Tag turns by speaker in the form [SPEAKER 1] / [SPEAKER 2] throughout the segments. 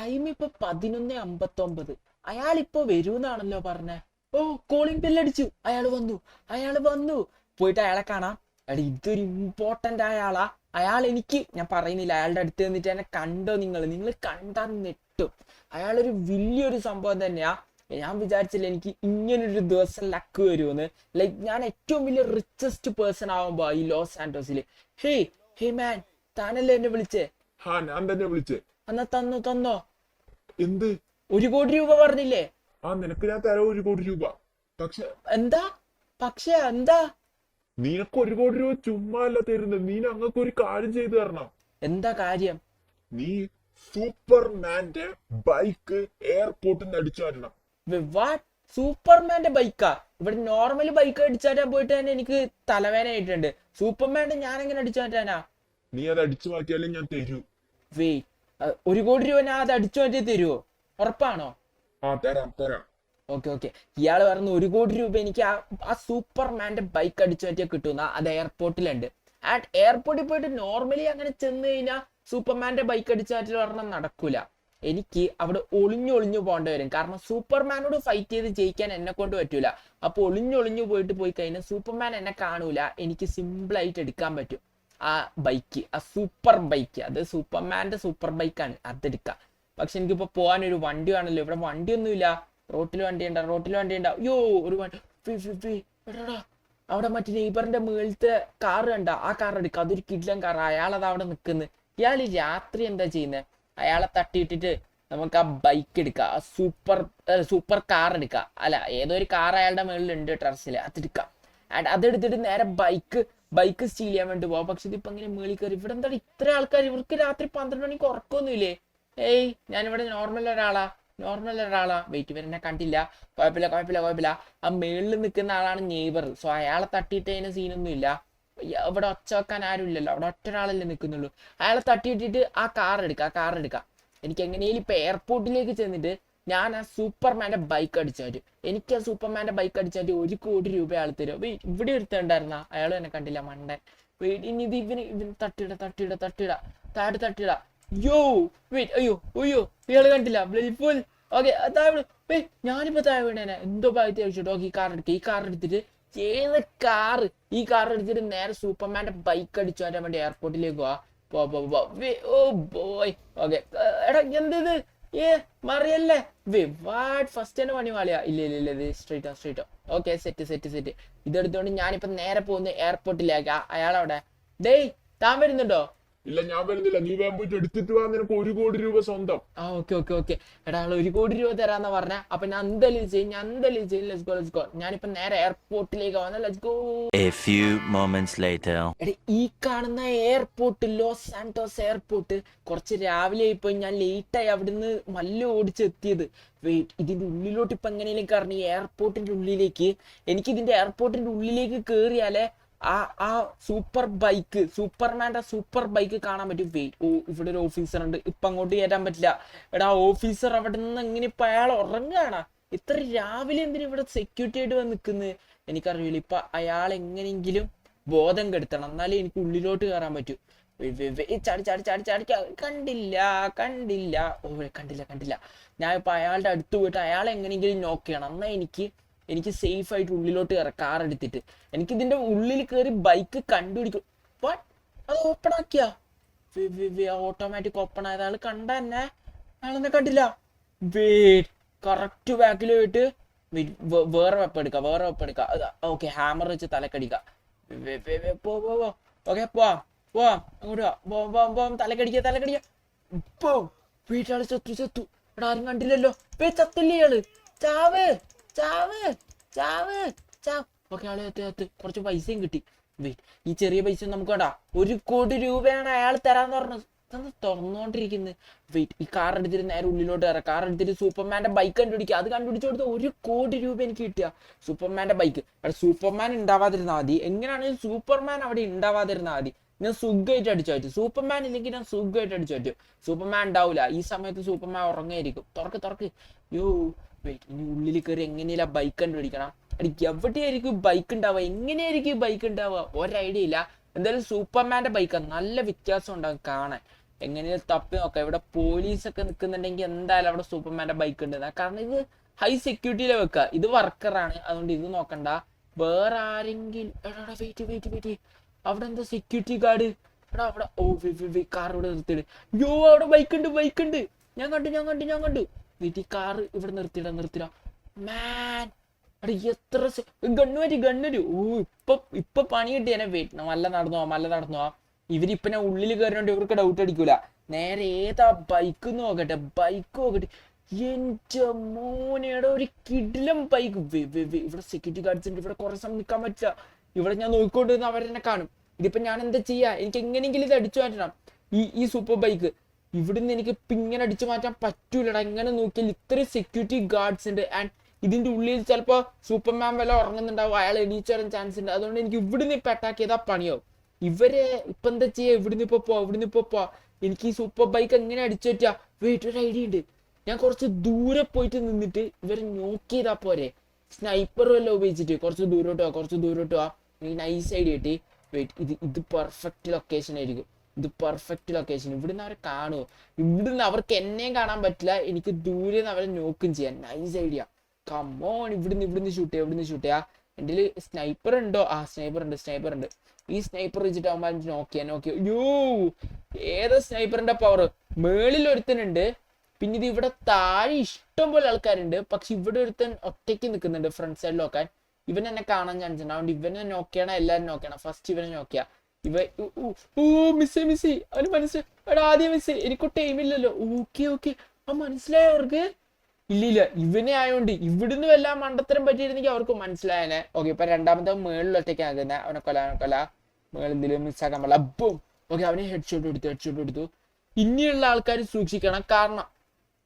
[SPEAKER 1] Time ഇപ്പൊ 11:59. അയാളിപ്പോ വരൂന്നാണല്ലോ പറഞ്ഞേ. ഓ, calling ബെല്ലടിച്ചു. അയാള് വന്നു. പോയിട്ട് അയാളെ കാണാം. എടാ, ഇതൊരു ഇമ്പോർട്ടന്റ് ആയ ആളാ. ഞാൻ പറയുന്നില്ല, അയാളുടെ അടുത്ത് നിന്നിട്ട് എന്നെ കണ്ടോ, നിങ്ങൾ കണ്ടാ നെട്ടും. അയാളൊരു വലിയൊരു സംഭവം തന്നെയാ. ഞാൻ വിചാരിച്ചില്ല എനിക്ക് ഇങ്ങനൊരു ദിവസം ലക്ക് വരുമെന്ന്. ലൈക്ക് ഞാൻ ഏറ്റവും വലിയ റിച്ചസ്റ്റ് പേഴ്സൺ ആവുമ്പോ ഈ ലോസ് സാന്റോസിൽ. ഹേ മാൻ, താനല്ലേ എന്നെ വിളിച്ചേ?
[SPEAKER 2] ഞാൻ തന്നെ വിളിച്ചേ.
[SPEAKER 1] എന്നാ തന്നോ.
[SPEAKER 2] എന്ത്?
[SPEAKER 1] 1 കോടി രൂപ പറഞ്ഞില്ലേ?
[SPEAKER 2] നിനക്ക് ഞാൻ തരാം 1 കോടി രൂപ. പക്ഷെ
[SPEAKER 1] എന്താ?
[SPEAKER 2] നിനക്ക് 1 കോടി രൂപ ചുമ്മാ അല്ല തരുന്നത്. നീ ഞങ്ങൾക്ക് ഒരു കാര്യം ചെയ്തു തരണം.
[SPEAKER 1] എന്താ കാര്യം?
[SPEAKER 2] നീ സൂപ്പർമാന്റെ ബൈക്ക് എയർപോർട്ടിൽ നിന്ന് അടിച്ചു തരണം.
[SPEAKER 1] വാട്ട്? സൂപ്പർമാന്റെ ബൈക്കാ? ഇവിടെ നോർമൽ ബൈക്ക് അടിച്ചാറ്റാൻ പോയിട്ട് തന്നെ എനിക്ക് തലവേദന ആയിട്ടുണ്ട്. സൂപ്പർമാന്റെ ഞാൻ എങ്ങനെ അടിച്ചു മാറ്റാനാ?
[SPEAKER 2] നീ അത് അടിച്ചു മാറ്റിയാലേ ഞാൻ തരൂ.
[SPEAKER 1] വെയിറ്റ്, 1 കോടി രൂപ ഞാൻ അത് അടിച്ചു മാറ്റി തരുമോ? ഉറപ്പാണോ?
[SPEAKER 2] തരാം.
[SPEAKER 1] ഓക്കെ. ഇയാള് പറഞ്ഞു 1 കോടി രൂപ എനിക്ക് ആ സൂപ്പർമാന്റെ ബൈക്ക് അടിച്ചു മാറ്റിയാൽ കിട്ടുന്ന. അത് എയർപോർട്ടിലുണ്ട്. എയർപോർട്ടിൽ പോയിട്ട് നോർമലി അങ്ങനെ ചെന്ന് കഴിഞ്ഞാൽ സൂപ്പർമാന്റെ ബൈക്ക് അടിച്ചു മാറ്റി പറഞ്ഞാൽ നടക്കൂല. എനിക്ക് അവിടെ ഒളിഞ്ഞു പോകേണ്ടി വരും. കാരണം സൂപ്പർമാനോട് ഫൈറ്റ് ചെയ്ത് ജയിക്കാൻ എന്നെ കൊണ്ട് പറ്റൂല. അപ്പൊ ഒളിഞ്ഞു പോയി കഴിഞ്ഞാൽ സൂപ്പർമാൻ എന്നെ കാണൂല. എനിക്ക് സിമ്പിൾ ആയിട്ട് എടുക്കാൻ പറ്റും ആ ബൈക്ക്, ആ സൂപ്പർ ബൈക്ക്. അത് സൂപ്പർമാന്റെ സൂപ്പർ ബൈക്കാണ്, അതെടുക്കാം. പക്ഷെ എനിക്കിപ്പോ പോകാൻ ഒരു വണ്ടി വേണമല്ലോ. ഇവിടെ വണ്ടിയൊന്നുമില്ല. റോട്ടിൽ വണ്ടി ഉണ്ടാ. അയ്യോ, ഒരു വണ്ടി. എടാ, അവിടെ മറ്റേ നെയ്ബറിന്റെ മുകളിലത്തെ കാറ് കണ്ട? ആ കാർ എടുക്കാം. അതൊരു കിഡ്ലൻ കാർ. അയാളത് അവിടെ നിൽക്കുന്നത്. ഇയാൾ രാത്രി എന്താ ചെയ്യുന്നത്? അയാളെ തട്ടിയിട്ടിട്ട് നമുക്ക് ആ ബൈക്ക് എടുക്കാം. ആ സൂപ്പർ കാർ എടുക്കാം. അല്ല, ഏതോ ഒരു കാർ അയാളുടെ മുകളിലുണ്ട് ടെറസിൽ, അതെടുക്കാം. അതെടുത്തിട്ട് നേരെ ബൈക്ക് സ്റ്റീൽ ചെയ്യാൻ വേണ്ടി പോവാം. പക്ഷെ ഇതിപ്പോ ഇങ്ങനെ മേളിൽ കയറി. ഇവിടെ എന്താ ഇത്ര ആൾക്കാർ? ഇവർക്ക് രാത്രി 12 മണിക്ക് ഉറക്കൊന്നുമില്ലേ? ഞാനിവിടെ നോർമൽ ഒരാളാ. വെയിറ്റ്, ഇവരെന്നെ കണ്ടില്ല. കുഴപ്പമില്ല. ആ മേളിൽ നിൽക്കുന്ന ആളാണ് നെയ്ബർ. സോ അയാളെ തട്ടിയിട്ട് അതിന് സീനൊന്നും ഇല്ല. ഇവിടെ ഒച്ച വെക്കാൻ ആരും ഇല്ലല്ലോ. അവിടെ ഒറ്റ ഒരാളല്ലേ നിൽക്കുന്നുള്ളൂ. അയാളെ തട്ടിയിട്ടിട്ട് ആ കാർ എടുക്കാം. എനിക്ക് എങ്ങനെയും ഇപ്പൊ എയർപോർട്ടിലേക്ക് ചെന്നിട്ട് ഞാൻ ആ സൂപ്പർമാന്റെ ബൈക്ക് അടിച്ചു മാറ്റും. എനിക്ക് ആ സൂപ്പർമാന്റെ ബൈക്ക് അടിച്ചു മാറ്റി 1 കോടി രൂപ അയാൾ തരും. ഇവിടെ ഒരുത്തുണ്ടായിരുന്ന അയാളും എന്നെ കണ്ടില്ല, മണ്ടൻ. ഇനി ഇത് ഇവന് തട്ടിയിട താഴെ. യോ വെയിറ്റ്, അയ്യോ ഇയാള് കണ്ടില്ല. ഫുൾ ഓക്കെ, താഴെ. ഞാനിപ്പോ താഴെ വീണേനെ. എന്തോ ഭാഗത്ത് ചോദിച്ചിട്ട് ഓക്കെ, ഈ കാർ എടുത്തിട്ട് ഏത് കാറ്? ഈ കാർ എടുത്തിട്ട് നേരെ സൂപ്പർമാന്റെ ബൈക്ക് അടിച്ചു മാറ്റാൻ വേണ്ടി എയർപോർട്ടിലേക്ക് പോവാ. ഓ ബോയ്. ഓക്കെ, എടാ എന്തത്? മറിയല്ലേ? വാട്ട്, ഫസ്റ്റ് തന്നെ പണി വാളിയാ? ഇല്ല, ഇത് സ്ട്രേറ്റോ. Okay, set. ഇതെടുത്തോണ്ട് ഞാനിപ്പോ നേരെ പോകുന്ന എയർപോർട്ടിലേക്ക്. അയാളവിടെ. ഡേയ്, താൻ വരുന്നുണ്ടോ?
[SPEAKER 2] ഇല്ല, ഞാൻ വരുന്നില്ല. നീ വേഗം പോയിട്ട് എടുത്തിട്ട് വാ. നിനക്ക് 1 കോടി രൂപ സ്വന്തം.
[SPEAKER 1] ഓക്കെ. എടാ, 1 കോടി രൂപ തരാന്ന് പറഞ്ഞ. അപ്പൊ ഞാൻ എന്തായാലും ചെയ്യും. Let's go. ഞാനിപ്പോ നേരെ എയർപോർട്ടിലേക്ക് വന്ന. Let's go.
[SPEAKER 3] A few moments later.
[SPEAKER 1] എടാ, ഈ കാണുന്ന എയർപോർട്ട്, ലോസ് സാന്റോസ് എയർപോർട്ട്, കുറച്ച് രാവിലെ ആയിപ്പോയി. ഞാൻ ലേറ്റായി അവിടുന്ന് മല്ല ഓടിച്ചെത്തിയത്. വെയിറ്റ്, ഇതിന്റെ ഉള്ളിലോട്ട് ഇപ്പൊ എങ്ങനെയും കയറണം. ഈ എയർപോർട്ടിന്റെ ഉള്ളിലേക്ക്. എനിക്ക് ഇതിന്റെ എയർപോർട്ടിന്റെ ഉള്ളിലേക്ക് കേറിയാലേ ആ സൂപ്പർമാന്റെ സൂപ്പർ ബൈക്ക് കാണാൻ പറ്റും. വെയിറ്റ്, ഇവിടെ ഒരു ഓഫീസർ ഉണ്ട്. ഇപ്പൊ അങ്ങോട്ട് കയറ്റാൻ പറ്റില്ല. എടാ, ഓഫീസർ അവിടെ നിന്ന് എങ്ങനെ ഇപ്പൊ അയാൾ ഉറങ്ങാണ്? ഇത്ര രാവിലെ എന്തിനാ ഇവിടെ സെക്യൂരിറ്റി ആയിട്ട് വന്ന് നിൽക്കുന്നത്? എനിക്കറിയില്ല. ഇപ്പൊ അയാൾ എങ്ങനെയെങ്കിലും ബോധം കെടുത്തണം, എന്നാലേ എനിക്ക് ഉള്ളിലോട്ട് കയറാൻ പറ്റൂ. ചാടി. കണ്ടില്ല. ഞാൻ ഇപ്പൊ അയാളുടെ അടുത്ത് പോയിട്ട് അയാളെ എങ്ങനെയെങ്കിലും നോക്ക് ചെയ്യണം. എന്നാൽ എനിക്ക് സേഫ് ആയിട്ട് ഉള്ളിലോട്ട് കയറാം. കാർ എടുത്തിട്ട് എനിക്ക് ഇതിന്റെ ഉള്ളിൽ കയറി ബൈക്ക് കണ്ടുപിടിക്കും. അത് ഓപ്പൺ ആക്കിയാ? ഓട്ടോമാറ്റിക് ഓപ്പൺ ആയത്. ആള് കണ്ട തന്നെ? അയാളെന്നെ കണ്ടില്ല. കറക്റ്റ് ബാക്കിൽ പോയിട്ട് വേറെ വെപ്പ് എടുക്കാം. ഓക്കെ, ഹാമർ വെച്ച് തലക്കടിക്കാം. ഓക്കെ, പോവാം. അങ്ങോട്ട് പോവാം. തലക്കടിക്ക. വീട്ടാള് ചത്തു. ഇവിടെ ആരും കണ്ടില്ലല്ലോ. ചത്തില്ലേ ഇയാള്? ചാവ്. ഓക്കെ, ആള് ചത്ത്. കുറച്ച് പൈസയും കിട്ടി. ഈ ചെറിയ പൈസ നമുക്ക് വേണ്ട. 1 കോടി രൂപയാണ് അയാൾ തരാന്ന് പറഞ്ഞത്. തുറന്നുകൊണ്ടിരിക്കുന്നത്. ഈ കാർ എടുത്തിട്ട് നേരെ ഉള്ളിലോട്ട് കയറാം. കാർ എടുത്തിട്ട് സൂപ്പർമാന്റെ ബൈക്ക് കണ്ടുപിടിക്കുക. അത് കണ്ടുപിടിച്ചു കൊടുത്ത 1 കോടി രൂപ എനിക്ക് കിട്ടിയ സൂപ്പർമാന്റെ ബൈക്ക്. അവിടെ സൂപ്പർമാൻ ഉണ്ടാവാതിരുന്നാൽ മതി. എങ്ങനെയാണെങ്കിലും സൂപ്പർമാൻ അവിടെ ഉണ്ടാവാതിരുന്നാൽ മതി. ഞാൻ സുഖമായിട്ട് അടിച്ചു പറ്റും. സൂപ്പർമാൻ ഇല്ലെങ്കിൽ ഞാൻ സുഖമായിട്ട് അടിച്ചു പറ്റും. സൂപ്പർമാൻ ഉണ്ടാവില്ല ഈ സമയത്ത്. സൂപ്പർമാൻ ഉറങ്ങായിരിക്കും. തുറക്ക്. ഇനി ഉള്ളിൽ കയറി എങ്ങനെയല്ല ബൈക്ക് കണ്ടുപിടിക്കണം. എവിടെയായിരിക്കും ബൈക്ക് ഉണ്ടാവുക? എങ്ങനെയായിരിക്കും ബൈക്ക് ഉണ്ടാവുക? ഒരൈഡിയ ഇല്ല. എന്തായാലും സൂപ്പർമാന്റെ ബൈക്കാണ്. നല്ല വ്യത്യാസം ഉണ്ടാകും കാണാൻ. എങ്ങനെയും തപ്പി നോക്കാം. ഇവിടെ പോലീസൊക്കെ നിൽക്കുന്നുണ്ടെങ്കിൽ എന്തായാലും അവിടെ സൂപ്പർമാന്റെ ബൈക്ക് ഉണ്ട്. കാരണം ഇത് ഹൈ സെക്യൂരിറ്റിയിലെ വെക്കുക. ഇത് വർക്കറാണ്, അതുകൊണ്ട് ഇത് നോക്കണ്ട. വേറെ ആരെങ്കിലും എടാ വെയിറ്റ് അവിടെ എന്താ സെക്യൂരിറ്റി ഗാർഡ്? എടാ അവിടെ കാർ ഇവിടെ നിർത്തിയിട്. യോ അവിടെ ബൈക്ക് ഉണ്ട്. ഞാൻ കണ്ടു. വീട്ടിൽ കാർ ഇവിടെ നിർത്തിയിടാ മാൻ. എടാ എത്ര ഗണ്ണു. ഓ ഇപ്പൊ പണി കിട്ടിയാനെ. വെയിറ്റ് മല്ല നടന്നു പോവാ. ഇവരിപ്പൊ ഞാൻ ഉള്ളിൽ കയറിയോണ്ട് ഇവർക്ക് ഡൗട്ട് അടിക്കൂല. നേരെ ഏതാ ബൈക്ക് നോക്കട്ടെ. എന്റെ മോനെയുടെ ഒരു കിടിലം ബൈക്ക്. ഇവിടെ സെക്യൂരിറ്റി ഗാർഡ്സ് ഉണ്ട്. ഇവിടെ കുറെ സമയം നിൽക്കാൻ പറ്റില്ല. ഇവിടെ ഞാൻ നോക്കിക്കൊണ്ടിരുന്ന അവരെന്നെ കാണും. ഇതിപ്പോ ഞാൻ എന്താ ചെയ്യാ? എനിക്ക് എങ്ങനെയെങ്കിലും ഇത് അടിച്ചു മാറ്റണം. ഈ സൂപ്പർ ബൈക്ക് ഇവിടുന്ന് എനിക്ക് ഇപ്പൊ ഇങ്ങനെ അടിച്ചു മാറ്റാൻ പറ്റൂലടാ. ഇങ്ങനെ നോക്കിയാൽ ഇത്രയും സെക്യൂരിറ്റി ഗാർഡ്സ് ഉണ്ട്. ആൻഡ് ഇതിന്റെ ഉള്ളിൽ ചിലപ്പോ സൂപ്പർമാൻ വല്ല ഉറങ്ങുന്നുണ്ടാവും, അയാൾ എണീച്ചു വരാൻ ചാൻസ് ഉണ്ട്. അതുകൊണ്ട് എനിക്ക് ഇവിടുന്ന് ഇപ്പൊ അറ്റാക്ക് ചെയ്താൽ പണിയാവും. ഇവരെ ഇപ്പൊ എന്താ ചെയ്യാ? ഇവിടുന്ന് ഇപ്പൊ പോവാ. എനിക്ക് ഈ സൂപ്പർ ബൈക്ക് എങ്ങനെ അടിച്ചു പറ്റാ? വെയിറ്റ്, ഒരു ഐഡിയ ഉണ്ട്. ഞാൻ കുറച്ച് ദൂരെ പോയിട്ട് നിന്നിട്ട് ഇവരെ നോക്ക് ചെയ്താ പോരെ. സ്നൈപ്പർ വല്ല ഉപയോഗിച്ചിട്ട് കുറച്ച് ദൂരോട്ട് പോവാ. എനിക്ക് നൈസ് ഐഡിയ കിട്ടി. വെയിറ്റ്, ഇത് പെർഫെക്റ്റ് ലൊക്കേഷൻ ആയിരിക്കും. ഇവിടുന്ന് അവരെ കാണുമോ? ഇവിടുന്ന് അവർക്ക് എന്നെയും കാണാൻ പറ്റില്ല. എനിക്ക് ദൂരെ നിന്ന് അവരെ നോക്കും ചെയ്യാൻ. Nice idea. കമ്മോൺ, ഇവിടുന്ന് ഷൂട്ട് ചെയ്യാ. എൻ്റെ സ്നൈപ്പർ ഉണ്ടോ? സ്നൈപ്പർ ഉണ്ട്. ഈ സ്നൈപ്പർ വെച്ചിട്ട് ആകുമ്പോൾ നോക്കിയാ. യോ ഏതാ സ്നൈപ്പറിന്റെ പവർ? മേളിൽ ഒരുത്തനുണ്ട്. പിന്നെ ഇത് ഇവിടെ താഴെ ഇഷ്ടം പോലെ ആൾക്കാരുണ്ട്. പക്ഷെ ഇവിടെ ഒരുത്തൻ ഒറ്റയ്ക്ക് നിൽക്കുന്നുണ്ട് ഫ്രണ്ട് സൈഡിൽ നോക്കാൻ. ഇവൻ എന്നെ കാണാൻ ചാൻസ് ഉണ്ട്. അതുകൊണ്ട് ഇവനെ നോക്കിയാണ്, എല്ലാരും നോക്കണം. ഫസ്റ്റ് ഇവനെ നോക്കിയാ. മിസ് അവന് മനസ്സിലായി. എടാ ആദ്യം മിസ്, എനിക്ക് ടൈമില്ലല്ലോ. ഓക്കെ മനസ്സിലായോ അവർക്ക്? ഇല്ല, ഇവനെ ആയോണ്ട് ഇവിടുന്ന് വല്ല മണ്ടത്തരം പറ്റിയിരുന്നെങ്കിൽ അവർക്ക് മനസ്സിലായനെ. ഓക്കെ, ഇപ്പൊ രണ്ടാമത്തെ മേളിൽ ഒറ്റയ്ക്ക് ആകുന്ന അവനെ കൊല മേളിൽ എന്തെങ്കിലും മിസ്സാക്കാൻ പാടില്ല. അപ്പും ഓക്കെ, അവനെ ഹെഡ്ഷോട്ട് എടുത്തു. ഇനിയുള്ള ആൾക്കാർ സൂക്ഷിക്കണം. കാരണം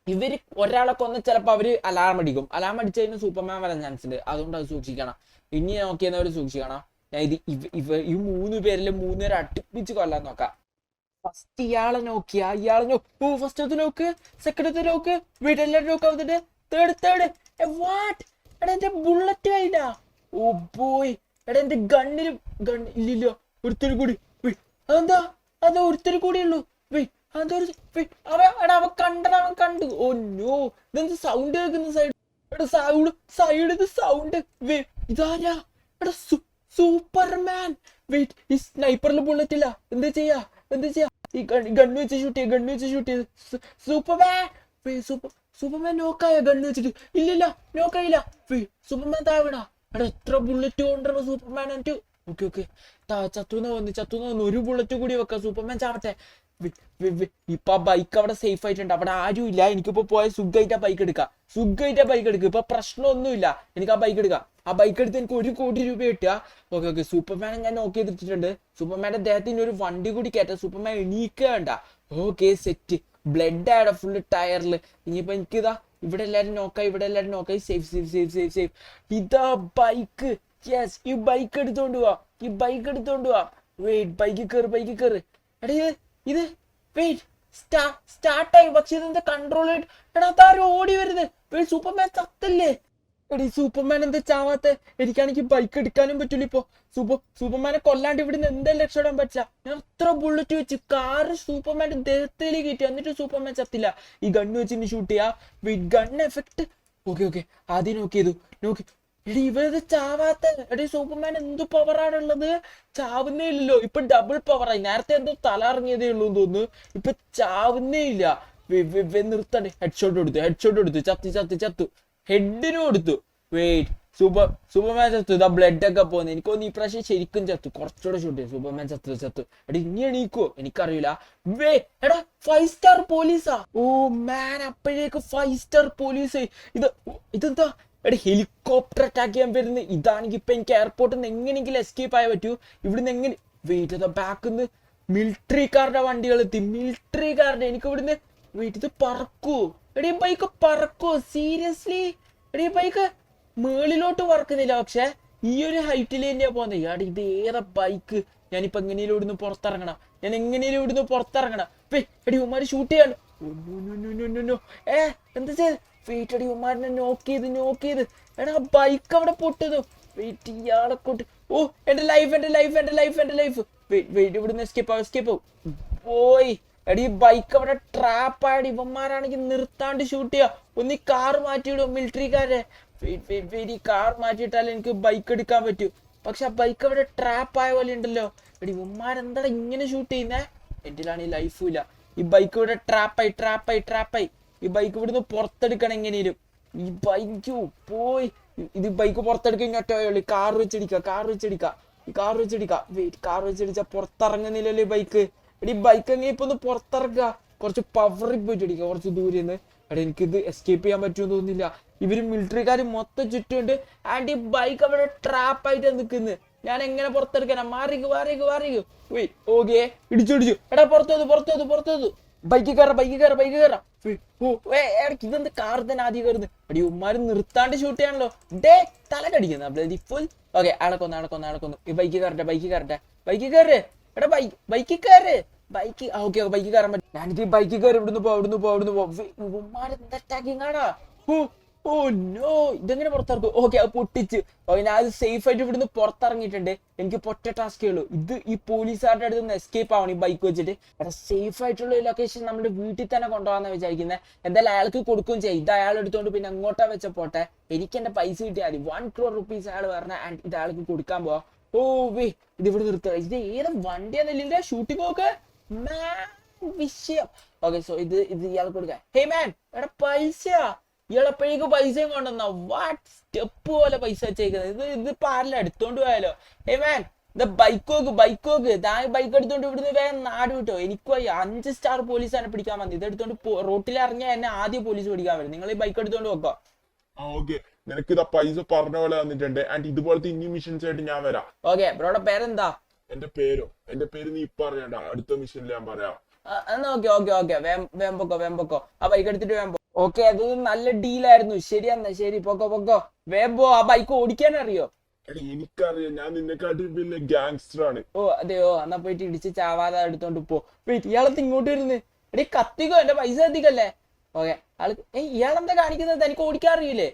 [SPEAKER 1] ഇവര് ഒരാളെ കൊന്ന് ചിലപ്പോൾ അവര് അലാറം അടിക്കും. അലാറം അടിച്ചു കഴിഞ്ഞാൽ സൂപ്പർമാൻ വരാൻ ചാൻസ് ഉണ്ട്. അതുകൊണ്ട് അത് സൂക്ഷിക്കണം. ഇനി നോക്കിയെന്നവര് സൂക്ഷിക്കണം. ഞാൻ ഈ 3 പേരില് 3 പേരെ അടുപ്പിച്ച് കൊല്ലാൻ നോക്കാം. ഫസ്റ്റ് ഇയാളെ ഫസ്റ്റ് അത് നോക്ക്, സെക്കൻഡ് നോക്ക്, വീടെല്ലാരും നോക്കാവുന്നുണ്ട്. Third what? എടാ എന്റെ ബുള്ളറ്റ് കഴിഞ്ഞ. ഓ ബോയ്, എടാ എന്റെ ഗണ്ണിൽ ഇല്ല. ഒരുത്തരും കൂടി. അതാ ഒരുത്തരും കൂടി ഉള്ളൂ. അവൻ കണ്ടു. ഓ നോ, ഇതെന്ത് സൗണ്ട് കേൾക്കുന്ന സൗണ്ട്. ഇതാരാ? എടാ സൂപ്പർമാൻ. വെയിറ്റ്, ഈ സ്നൈപ്പറിൽ ബുള്ളറ്റ് ഇല്ല. എന്താ ചെയ്യാ? ഈ ഗണ്ണ് വെച്ച് ഷൂട്ട് ചെയ്ത് സൂപ്പർമാൻ നോക്കായ ഗണ്ണ് വെച്ചിട്ട്? ഇല്ല, നോക്കായില്ല. സൂപ്പർമാൻ താഴെ. എടാ എത്ര ബുള്ളറ്റ് കൊണ്ടുവരണം സൂപ്പർമാൻ. ഓക്കെ ചത്തുന്ന വന്നു. ഒരു ബുള്ളറ്റ് കൂടി വെക്കാം. സൂപ്പർമാൻ ചാവട്ടെ. ഇപ്പൊ ആ ബൈക്ക് അവിടെ സേഫ് ആയിട്ടുണ്ട്. അവിടെ ആരും ഇല്ല. എനിക്കിപ്പോ പോയ സുഖമായിട്ട് ആ ബൈക്ക് എടുക്കാം. ഇപ്പൊ പ്രശ്നമൊന്നുമില്ല. എനിക്ക് ആ ബൈക്ക് എടുക്കാം. ആ ബൈക്ക് എടുത്ത് എനിക്ക് 1 കോടി രൂപ കിട്ടുക. ഓക്കെ, സൂപ്പർമാനെ ഞാൻ നോക്കി എടുത്തിട്ടുണ്ട്. സൂപ്പർമാന്റെ ദേഹത്തിന് ഒരു വണ്ടി കൂടി കയറ്റാം. സൂപ്പർമാൻ എണീക്കേണ്ട. Okay, set. ബ്ലഡ് ആയുടെ ഫുള്ള് ടയറിൽ. ഇനിയിപ്പോ എനിക്കിതാ ഇവിടെ എല്ലാരും നോക്കായി. സേഫ്. ഇതാ ബൈക്ക്. യെസ്, ഈ ബൈക്ക് എടുത്തോണ്ട് പോവാ. വെയിറ്റ്, ബൈക്ക് കയറ്. എടാ ഇത് വെയിറ്റ്, സ്റ്റാർട്ടായി. പക്ഷെ ഇതെന്താ കൺട്രോൾ ആയിട്ട്? എടാ താരം ഓടി വരുന്നത്. സൂപ്പർമാൻ ചത്തല്ലേ? എടീ സൂപ്പർമാൻ എന്താ ചാവാത്തെ? എനിക്കാണെങ്കിൽ ബൈക്ക് എടുക്കാനും പറ്റൂല. ഇപ്പൊ സൂപ്പർമാനെ കൊല്ലാണ്ട് ഇവിടുന്ന് എന്തായാലും രക്ഷപ്പെടാൻ പറ്റില്ല. ഞാൻ എത്ര ബുള്ളറ്റ് വെച്ച് കാറ് സൂപ്പർമാന്റെ ദേഹത്തേക്ക് കയറ്റി, എന്നിട്ട് സൂപ്പർമാൻ ചത്തില്ല. ഈ ഗണ്ണ് വെച്ച് ഷൂട്ട് ചെയ്യാ. Gun effect. ഓക്കെ, ആദ്യം നോക്കി. എടി ഇവരത് ചാവാത്ത. എടീ സൂപ്പർമാൻ എന്ത് പവറാണുള്ളത്? ചാവുന്നേ ഇല്ലല്ലോ. ഇപ്പൊ ഡബിൾ പവറായി. നേരത്തെ എന്തോ തല ഇറങ്ങിയതേ ഉള്ളൂ എന്ന് തോന്നുന്നു. ഇപ്പൊ ചാവുന്നേ ഇല്ല. നിർത്തണ്ടേ. ഹെഡ്ഷോട്ട് കൊടുത്തു. ചത്തു. ഹെഡിനും കൊടുത്തു. വെയിറ്റ്, സൂപ്പർമാൻ ചത്തു. ഇതാ ബ്ലഡ് ഒക്കെ പോകുന്നത്. എനിക്കൊന്ന് ഈ പ്രാവശ്യം ശരിക്കും ചത്തു. കുറച്ചുകൂടെ ഷൂട്ട് ചെയ്യും. സൂപ്പർമാൻ ചത്തു. എടാ ഇനി എണീക്കോ? എനിക്കറിയില്ല. എടാ 5 സ്റ്റാർ പോലീസാ. ഓ മാൻ, അപ്പോഴേക്ക് 5 സ്റ്റാർ പോലീസ്. ഇതെന്താ? എടാ ഹെലികോപ്റ്റർ അറ്റാക്ക് ചെയ്യാൻ വരുന്നത്. ഇതാണെങ്കിൽ ഇപ്പൊ എനിക്ക് എയർപോർട്ടിൽ നിന്ന് എങ്ങനെയെങ്കിലും എസ്കേപ്പ് ആയേ പറ്റൂ. ഇവിടുന്ന് എങ്ങനെ? വെയിറ്റ്, അതാ ബാക്കിന്ന് മിലിറ്ററിക്കാരുടെ വണ്ടികൾ എത്തി. എനിക്ക് ഇവിടുന്ന് വെയിറ്റ്, ഇത് പറക്കൂ. എടീ ബൈക്ക് പറക്കൂ? സീരിയസ്ലി? എടീ ബൈക്ക് മേളിലോട്ട് പറക്കുന്നില്ല. പക്ഷെ ഈ ഒരു ഹൈറ്റിൽ തന്നെയാ പോകുന്നത്. എടാ ഇത് ഏതാ ബൈക്ക്? ഞാനിപ്പോ എങ്ങനെയും ഇവിടുന്ന് പുറത്തിറങ്ങണം. എടി ഉമ്മാര് ഷൂട്ട് ചെയ്യാണ്. എന്താ ചെയ്ത്? വെയിറ്റ്, അടി ഉമ്മാരിനെ നോക്ക് ചെയ്ത്. എടാ ബൈക്ക് അവിടെ പൊട്ടുന്നു. വെയിറ്റ്, ഇയാളെ കൊണ്ട്. ഓ എന്റെ ലൈഫ്. വെയിറ്റ്, ഇവിടുന്ന് എസ്കേപ്പ് ആവും. പോയി. എടി ഈ ബൈക്ക് അവിടെ ട്രാപ്പായിട്ട് ഇവന്മാരാണെങ്കിൽ നിർത്താണ്ട് ഷൂട്ട് ചെയ്യാ. ഒന്ന് ഈ കാർ മാറ്റിയിടും മിലിറ്ററിക്കാരെ. ഈ കാർ മാറ്റിയിട്ടാലും എനിക്ക് ബൈക്ക് എടുക്കാൻ പറ്റൂ. പക്ഷെ ആ ബൈക്ക് അവിടെ ട്രാപ്പായ പോലെ ഉണ്ടല്ലോ. എടി ഇവന്മാരെന്താ ഇങ്ങനെ ഷൂട്ട് ചെയ്യുന്നേ? എന്തിലാണെങ്കിൽ ലൈഫും ഇല്ല. ഈ ബൈക്ക് ഇവിടെ ട്രാപ്പായി. ഈ ബൈക്ക് ഇവിടുന്ന് പുറത്തെടുക്കണം എങ്ങനെയും. ഈ ബൈക്ക് പോയി ഇത് ബൈക്ക് പുറത്തെടുക്കാൻ ഒറ്റയുള്ളൂ. കാർ വെച്ചടിക്കാം. വെയിറ്റ്, കാർ വെച്ചടിച്ചാ പുറത്തിറങ്ങുന്നില്ലല്ലോ ഈ ബൈക്ക്. എടി ബൈക്ക് എങ്ങനെ ഇപ്പൊ ഒന്ന് പുറത്തിറക്കുക? കുറച്ച് പവറിൽ പോയിട്ട് അടിക്കുക, കുറച്ച് ദൂരെ നിന്ന്. എടാ എനിക്കിത് എസ്കേപ്പ് ചെയ്യാൻ പറ്റുമെന്ന് തോന്നുന്നില്ല. ഇവര് മിലിറ്ററിക്കാർ മൊത്തം ചുറ്റുമുണ്ട്. ആൻഡ് ഈ ബൈക്ക് അവിടെ ട്രാപ്പായിട്ട് നിൽക്കുന്നു. ഞാൻ എങ്ങനെ പുറത്തെടുക്കാനാ? മാറിക്ക്. ഓക്കെ, ഇടിച്ചു. എടാ പുറത്തു. ബൈക്ക് കയറാം. ഇതെന്ത് കാർ തന്നെ ആദ്യം കയറുന്നു. അടി ഉമ്മാര് നിർത്താണ്ട് ഷൂട്ട് ചെയ്യാണല്ലോ. ഡേ തലക്കടിക്കുന്ന ബ്ലഡി ഫുൾ. ഓക്കെ, അളക്കൊന്നു. ഈ ബൈക്ക് കയറട്ടെ. എടാ ബൈക്ക് കയറ്. ഓക്കെ ബൈക്ക് കയറാൻ പറ്റും. ഞാനിത് ഈ ബൈക്ക് കയറി ഇവിടുന്ന് പോ. ഉമ്മാര് എന്താ ടാക്കിങ്ങാടാ? ഓ നോ, ഇതെങ്ങനെ പുറത്തിറക്കും? ഓക്കെ, അത് പൊട്ടിച്ച്. ഓക്കെ, ഞാൻ അത് സേഫ് ആയിട്ട് ഇവിടുന്ന് പുറത്തിറങ്ങിയിട്ടുണ്ട്. എനിക്ക് ഒറ്റ ടാസ്കേ ഉള്ളൂ. ഇത് ഈ പോലീസുകാരുടെ അടുത്ത് നിന്ന് എസ്കേപ്പ് ആവണം ഈ ബൈക്ക് വെച്ചിട്ട്. എടാ സേഫ് ആയിട്ടുള്ള ലൊക്കേഷൻ നമ്മുടെ വീട്ടിൽ തന്നെ കൊണ്ടുപോകാന്നാ വിചാരിക്കുന്നത്. എന്തായാലും അയാൾക്ക് കൊടുക്കുകയും ചെയ്യും. ഇത് അയാൾ എടുത്തോണ്ട് പിന്നെ എങ്ങോട്ടാ വെച്ച പോട്ടെ, എനിക്ക് എന്റെ പൈസ കിട്ടിയാൽ മതി. 1 crore rupees അയാൾ പറഞ്ഞ. ആൻഡ് ഇത് അയാൾക്ക് കൊടുക്കാൻ പോവാ. ഇത് ഇവിടെ നിർത്തുക. ഇത് ഏത് വണ്ടിയാന്നില്ല ഷൂട്ടിംഗ് നോക്ക് വിഷയം. ഓക്കെ, സോ ഇത് ഇയാൾക്ക് കൊടുക്കാം. ഹേ മാൻ, എടാ പൈസ ഇയാളെപ്പോഴേക്ക് പൈസയും കൊണ്ടുവന്ന വാട്ട് സ്റ്റെപ്പ് പോലെ പൈസ വെച്ചേക്കുന്നത്. ഇതിപ്പോ ആരെല്ലാം എടുത്തോണ്ട് പോയാലോ? ഹേ മാൻ, ഇത് ബൈക്ക് നോക്ക്. ബൈക്ക് എടുത്തോണ്ട് ഇവിടുന്ന് വേഗം നാട് വിട്ടോ. എനിക്ക് 5 സ്റ്റാർ പോലീസാണ് പിടിക്കാൻ വന്നത്. ഇത് എടുത്തോണ്ട് റോട്ടിൽ ഇറങ്ങിയാൽ എന്നെ ആദ്യം പോലീസ് പിടിക്കാൻ വരും. നിങ്ങൾ ഈ ബൈക്ക് എടുത്തോണ്ട് വെക്കോ.
[SPEAKER 2] നിനക്ക് ഇതാ പൈസ പറഞ്ഞ പോലെ തന്നിട്ടുണ്ട്. ആൻഡ് ഇതുപോലത്തെ ഇനി മിഷൻസ് ആയിട്ട് ഞാൻ വരാം.
[SPEAKER 1] ഓക്കെ, ബ്രോയുടെ പേരെന്താ?
[SPEAKER 2] എന്റെ പേര് നീ ഇപ്പൊ അറിയണ്ട, അടുത്ത മിഷനിൽ ഞാൻ പറയാം.
[SPEAKER 1] ഓക്കെ, വേം പൊക്കോ. ആ ബൈക്ക് എടുത്തിട്ട് വേം പോ. ഓക്കെ, അത് നല്ല ഡീലായിരുന്നു. ശരി, പൊക്കോ. വേം പോ. ആ ബൈക്ക് ഓടിക്കാൻ അറിയോ?
[SPEAKER 2] എനിക്കറിയാം, ഞാൻ നിന്നെക്കാട്ടി വലിയ ഗാങ്സ്റ്റർ ആണ്.
[SPEAKER 1] അതെയോ? എന്നാ പോയിട്ട് ഇടിച്ച് ചാവാതെ എടുത്തോണ്ട് പോ. വെയിറ്റ്, ഇയാളത്ത് ഇങ്ങോട്ട് വരുന്നു. എടീ കത്തിക്കോ, എന്റെ പൈസ കത്തിക്കല്ലേ. ഓക്കെ, ഇയാളെന്താ കാണിക്കുന്നത്? എനിക്ക് ഓടിക്കാൻ അറിയില്ലേ?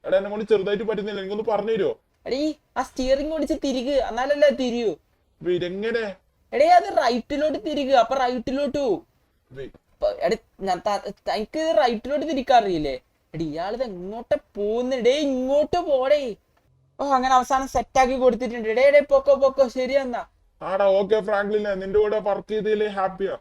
[SPEAKER 2] എടാ എന്നെ കൊണ്ട് ചെറുതായിട്ട് പറ്റുന്നില്ല, എനിക്കൊന്ന് പറഞ്ഞു തരുമോ?
[SPEAKER 1] എടീ ആ സ്റ്റിയറിംഗ് ഓടിച്ച് തിരികെ, എന്നാലല്ലേ തിരിയൂ.
[SPEAKER 2] എങ്ങനെ?
[SPEAKER 1] എടേ അത് റൈറ്റിലോട്ട് തിരികെ, അപ്പൊ റൈറ്റിലോട്ട് പോവും. തനിക്ക് റൈറ്റിലോട്ട് തിരിക്കാറിയില്ലേ? എടി ഇയാളിത് എങ്ങോട്ട് പോകുന്നുണ്ടേ? ഇങ്ങോട്ട് പോടേ. അങ്ങനെ അവസാനം സെറ്റാക്കി കൊടുത്തിട്ടുണ്ട്. ഡേ പൊക്കോ. ശരി എന്നാ.
[SPEAKER 2] ആടാ ഓക്കെ ഫ്രാങ്ക്ലിൻ, നിന്റെ കൂടെ വർക്ക് ചെയ്തതില് ഹാപ്പിയാ.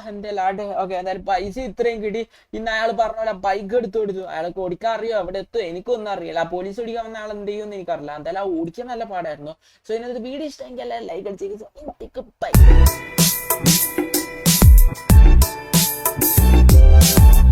[SPEAKER 1] എന്റെ ലാഡ്. ഓക്കെ, എന്തായാലും പൈസ ഇത്രയും കിട്ടി. ഇന്ന് അയാൾ പറഞ്ഞ പോലെ ബൈക്ക് എടുത്തു കൊടുത്തു. അയാൾക്ക് ഓടിക്കാൻ അറിയോ? അവിടെ എത്തും എനിക്കൊന്നും അറിയില്ല. ആ പോലീസ് ഓടിക്കാൻ വന്ന ആൾ എന്ത് ചെയ്യുമെന്ന് എനിക്കറിയില്ല. എന്തായാലും ആ ഓടിക്കാൻ നല്ല പാടായിരുന്നു. സോ ഇതിനകത്ത് വീഡിയോ ഇഷ്ടമെങ്കിൽ ലൈക്ക് അടിച്ചേക്ക്. ബൈ.